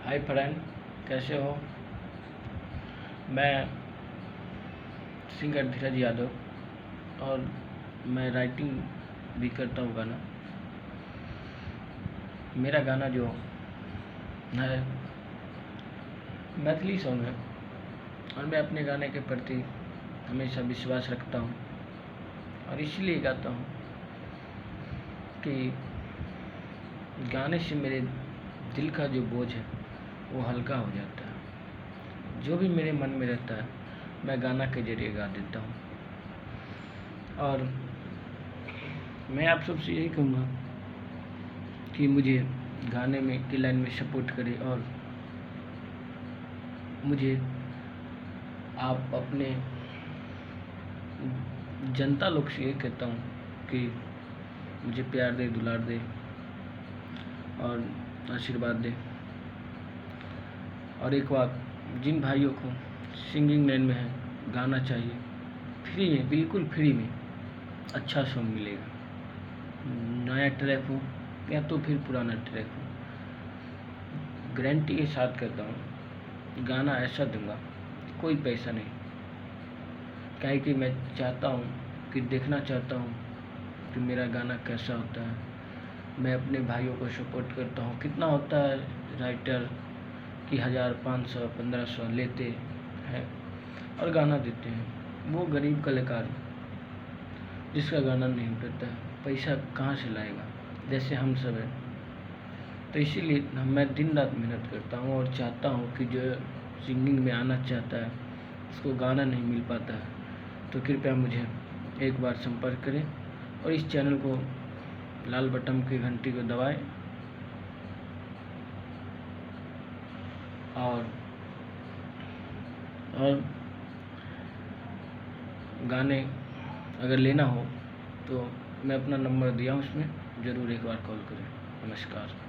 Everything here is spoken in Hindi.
हाय फ्रेंड, कैसे हो। मैं सिंगर धीरज यादव और मैं राइटिंग भी करता हूँ गाना। मेरा गाना जो है मैथिली सॉन्ग है और मैं अपने गाने के प्रति हमेशा विश्वास रखता हूँ और इसलिए गाता हूँ कि गाने से मेरे दिल का जो बोझ है वो हल्का हो जाता है। जो भी मेरे मन में रहता है मैं गाना के जरिए गा देता हूँ। और मैं आप सबसे यही कहूँगा कि मुझे गाने में की लाइन में सपोर्ट करें और मुझे आप अपने जनता लोग से ये कहता हूँ कि मुझे प्यार दे, दुलार दे और आशीर्वाद दे। और एक बात, जिन भाइयों को सिंगिंग लाइन में है गाना चाहिए, फ्री में, बिल्कुल फ्री में अच्छा सॉन्ग मिलेगा। नया ट्रैक हो या तो फिर पुराना ट्रैक हो, गारंटी के साथ कहता हूँ गाना ऐसा दूंगा कोई पैसा नहीं। क्या है कि मैं चाहता हूँ कि देखना चाहता हूँ कि मेरा गाना कैसा होता है। मैं अपने भाइयों को सपोर्ट करता हूँ। कितना होता है राइटर कि 1000, 500, 1500 लेते हैं और गाना देते हैं। वो गरीब कलाकार जिसका गाना नहीं करता है पैसा कहाँ से लाएगा, जैसे हम सब हैं। तो इसीलिए मैं दिन रात मेहनत करता हूँ और चाहता हूँ कि जो सिंगिंग में आना चाहता है उसको गाना नहीं मिल पाता है तो कृपया मुझे एक बार संपर्क करें और इस चैनल को लाल बटन की घंटी को दबाएं और गाने अगर लेना हो तो मैं अपना नंबर दिया हूँ, उसमें ज़रूर एक बार कॉल करें। नमस्कार।